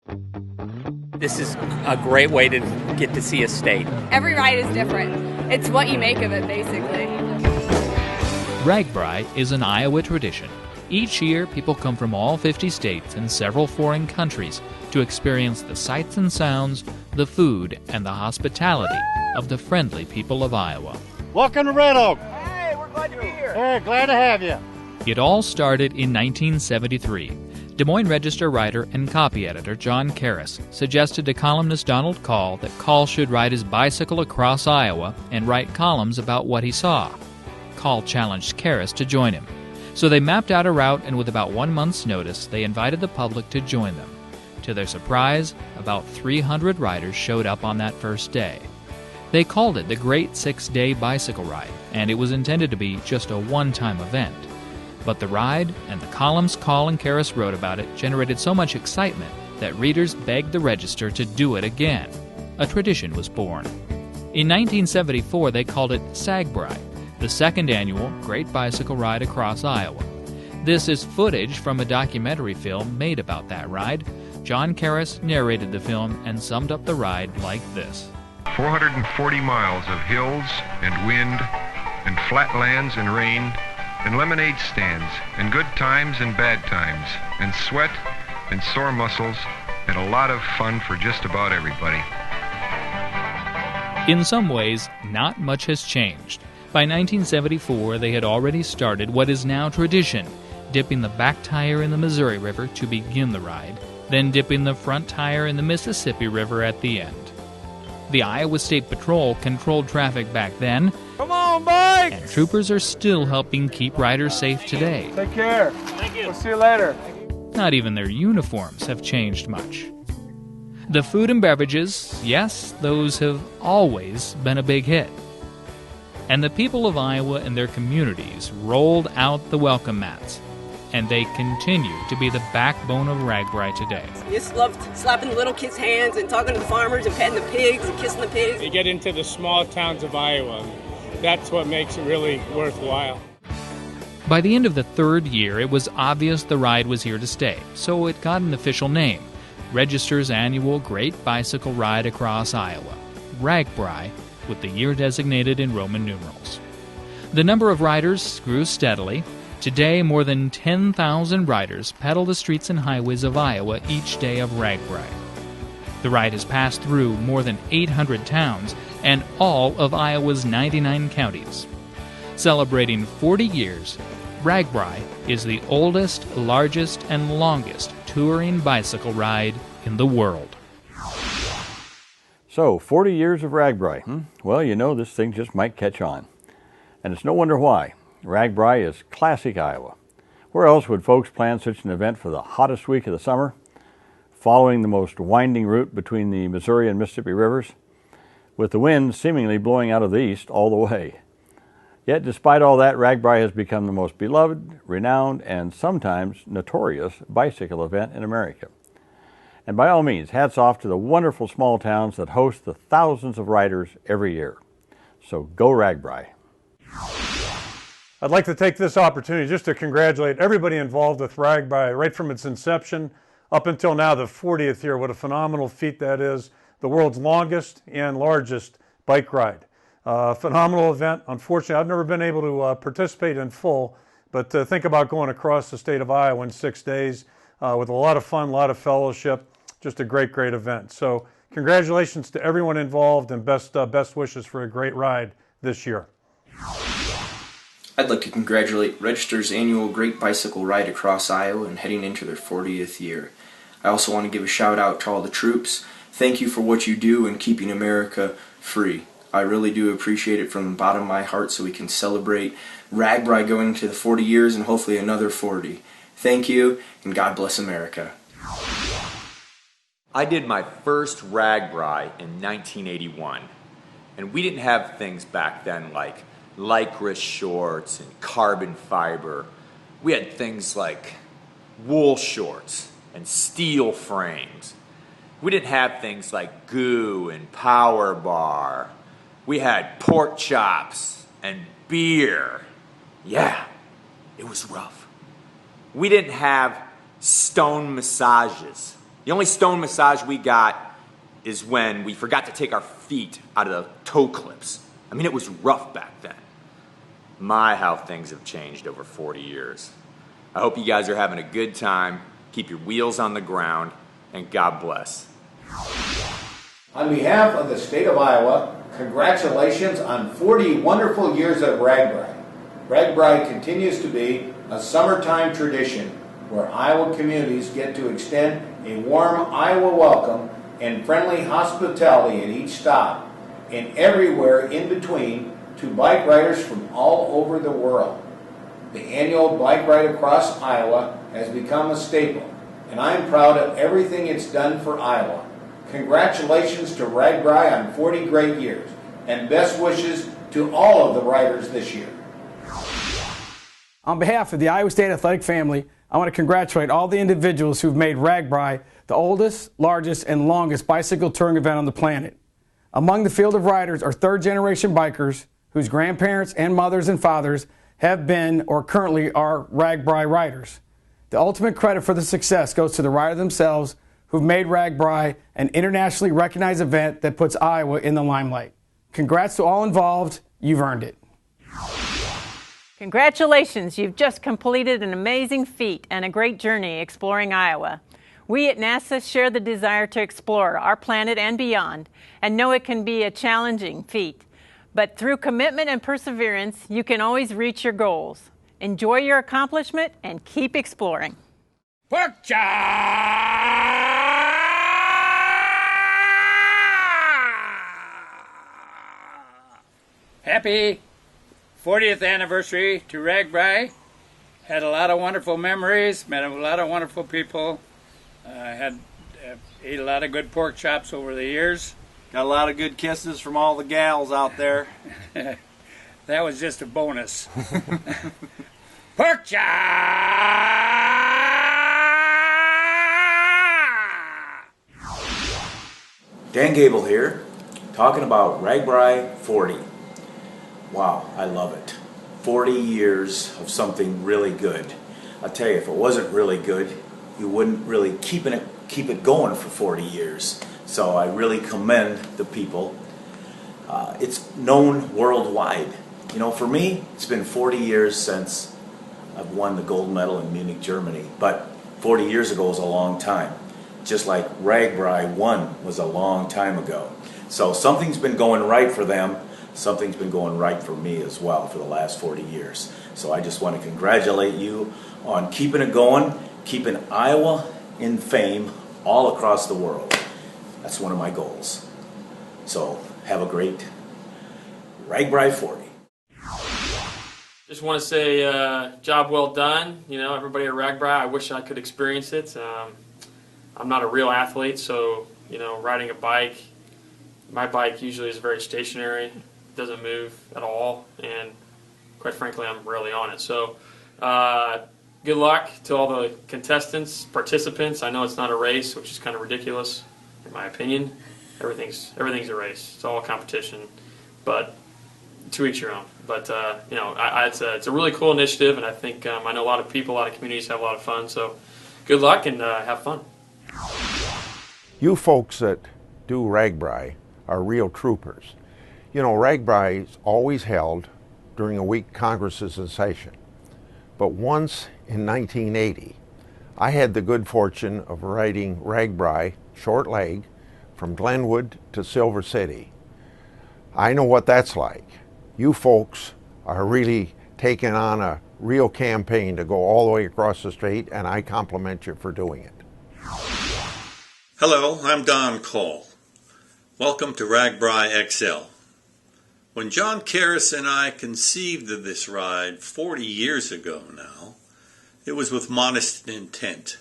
This is a great way to get to see a state. Every ride is different. It's what you make of it, basically. RAGBRAI is an Iowa tradition. Each year, people come from all 50 states and several foreign countries to experience the sights and sounds, the food, and the hospitality of the friendly people of Iowa. Welcome to Red Oak. Hey, we're glad to be here. Hey, glad to have you. It all started in 1973. Des Moines Register writer and copy editor John Karras suggested to columnist Donald Call that Call should ride his bicycle across Iowa and write columns about what he saw. Call challenged Karras to join him. So they mapped out a route, and with about 1 month's notice, they invited the public to join them. To their surprise, about 300 riders showed up on that first day. They called it the Great 6-Day Bicycle Ride, and it was intended to be just a one-time event. But the ride, and the columns Call and Karras wrote about it, generated so much excitement that readers begged the Register to do it again. A tradition was born. In 1974, they called it RAGBRAI, the second annual Great Bicycle Ride across Iowa. This is footage from a documentary film made about that ride. John Karras narrated the film and summed up the ride like this. 440 miles of hills and wind and flatlands and rain and lemonade stands and good times and bad times and sweat and sore muscles and a lot of fun for just about everybody. In some ways, not much has changed. By 1974, they had already started what is now tradition, dipping the back tire in the Missouri River to begin the ride, then dipping the front tire in the Mississippi River at the end. The Iowa State Patrol controlled traffic back then. Come on, bikes! And troopers are still helping keep riders safe today. Take care. Thank you. We'll see you later. Not even their uniforms have changed much. The food and beverages, yes, those have always been a big hit. And the people of Iowa and their communities rolled out the welcome mats. And they continue to be the backbone of RAGBRAI today. Just loved slapping the little kids' hands and talking to the farmers and petting the pigs and kissing the pigs. You get into the small towns of Iowa. That's what makes it really worthwhile. By the end of the third year, it was obvious the ride was here to stay, so it got an official name, Register's annual Great Bicycle Ride across Iowa, RAGBRAI, with the year designated in Roman numerals. The number of riders grew steadily. Today, more than 10,000 riders pedal the streets and highways of Iowa each day of RAGBRAI. The ride has passed through more than 800 towns and all of Iowa's 99 counties. Celebrating 40 years, RAGBRAI is the oldest, largest, and longest touring bicycle ride in the world. So, 40 years of RAGBRAI. Well, you know, this thing just might catch on. And it's no wonder why. RAGBRAI is classic Iowa. Where else would folks plan such an event for the hottest week of the summer, following the most winding route between the Missouri and Mississippi rivers, with the wind seemingly blowing out of the east all the way? Yet, despite all that, RAGBRAI has become the most beloved, renowned, and sometimes notorious bicycle event in America. And by all means, hats off to the wonderful small towns that host the thousands of riders every year. So go RAGBRAI. I'd like to take this opportunity just to congratulate everybody involved with RAGBRAI right from its inception up until now, the 40th year. What a phenomenal feat that is. The world's longest and largest bike ride. Phenomenal event. Unfortunately, I've never been able to participate in full, but think about going across the state of Iowa in 6 days with a lot of fun, a lot of fellowship. Just a great, great event. So congratulations to everyone involved and best wishes for a great ride this year. I'd like to congratulate Register's annual Great Bicycle Ride across Iowa and heading into their 40th year. I also want to give a shout out to all the troops. Thank you for what you do in keeping America free. I really do appreciate it from the bottom of my heart, so we can celebrate RAGBRAI going into the 40 years and hopefully another 40. Thank you, and God bless America. I did my first RAGBRAI in 1981, and we didn't have things back then like lycra shorts and carbon fiber. We had things like wool shorts and steel frames. We didn't have things like goo and power bar. We had pork chops and beer. Yeah, it was rough. We didn't have stone massages The only stone massage we got is when we forgot to take our feet out of the toe clips. I mean, it was rough back then. My, how things have changed over 40 years. I hope you guys are having a good time. Keep your wheels on the ground, and God bless. On behalf of the state of Iowa, congratulations on 40 wonderful years of RAGBRAI. RAGBRAI continues to be a summertime tradition where Iowa communities get to extend a warm Iowa welcome and friendly hospitality at each stop, and everywhere in between to bike riders from all over the world. The annual Bike Ride Across Iowa has become a staple, and I am proud of everything it's done for Iowa. Congratulations to RAGBRAI on 40 great years, and best wishes to all of the riders this year. On behalf of the Iowa State Athletic family, I want to congratulate all the individuals who've made RAGBRAI the oldest, largest, and longest bicycle touring event on the planet. Among the field of riders are third-generation bikers whose grandparents and mothers and fathers have been or currently are RAGBRAI riders. The ultimate credit for the success goes to the rider themselves, who've made RAGBRAI an internationally recognized event that puts Iowa in the limelight. Congrats to all involved. You've earned it. Congratulations, you've just completed an amazing feat and a great journey exploring Iowa. We at NASA share the desire to explore our planet and beyond, and know it can be a challenging feat. But through commitment and perseverance, you can always reach your goals. Enjoy your accomplishment and keep exploring. Pork chop! Happy 40th anniversary to RAGBRAI. Had a lot of wonderful memories, met a lot of wonderful people. Ate a lot of good pork chops over the years. Got a lot of good kisses from all the gals out there. That was just a bonus. Pork chop! Dan Gable here, talking about RAGBRAI 40. Wow, I love it. 40 years of something really good. I'll tell you, if it wasn't really good, you wouldn't really keep it going for 40 years. So I really commend the people. It's known worldwide. You know, for me, it's been 40 years since I've won the gold medal in Munich, Germany. But 40 years ago was a long time. Just like RAGBRAI 1 was a long time ago. So something's been going right for them. Something's been going right for me as well for the last 40 years. So I just want to congratulate you on keeping it going, keeping Iowa in fame all across the world. That's one of my goals. So have a great RAGBRAI 40. Just want to say job well done. You know, everybody at RAGBRAI, I wish I could experience it. I'm not a real athlete, so, you know, riding a bike, my bike usually is very stationary. It doesn't move at all, and quite frankly, I'm rarely on it. So good luck to all the contestants, participants. I know it's not a race, which is kind of ridiculous, in my opinion. Everything's a race. It's all a competition, but to each your own. But you know, it's a really cool initiative, and I think I know a lot of people, a lot of communities have a lot of fun. So good luck and have fun. You folks that do RAGBRAI are real troopers. You know, RAGBRAI is always held during a week Congress is in session. But once in 1980, I had the good fortune of riding RAGBRAI short leg from Glenwood to Silver City. I know what that's like. You folks are really taking on a real campaign to go all the way across the state, and I compliment you for doing it. Hello, I'm Don Cole. Welcome to RAGBRAI XL. When John Karras and I conceived of this ride 40 years ago now, it was with modest intent.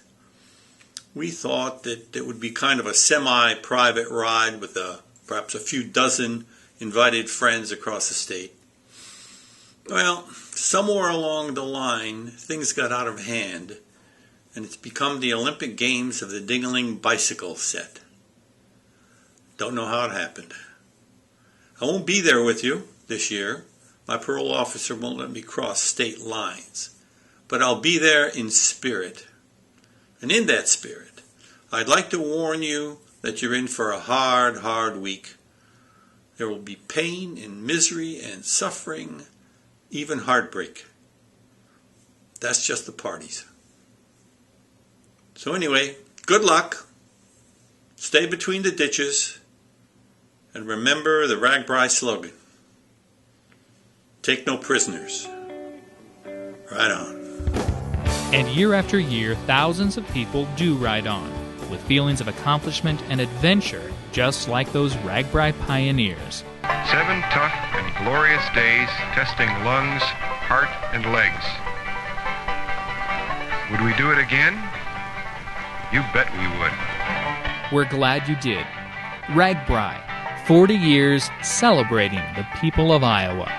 We thought that it would be kind of a semi-private ride with perhaps a few dozen invited friends across the state. Well, somewhere along the line, things got out of hand, and it's become the Olympic Games of the dingling bicycle set. Don't know how it happened. I won't be there with you this year. My parole officer won't let me cross state lines. But I'll be there in spirit. And in that spirit, I'd like to warn you that you're in for a hard, hard week. There will be pain and misery and suffering, even heartbreak. That's just the parties. So anyway, good luck. Stay between the ditches. And remember the RAGBRAI slogan. Take no prisoners. Ride on. And year after year, thousands of people do ride on, with feelings of accomplishment and adventure, just like those RAGBRAI pioneers. 7 tough and glorious days testing lungs, heart, and legs. Would we do it again? You bet we would. We're glad you did. RAGBRAI, 40 years celebrating the people of Iowa.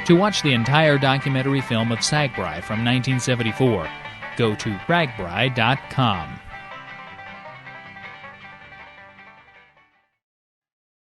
To watch the entire documentary film of RAGBRAI from 1974, go to ragbrai.com.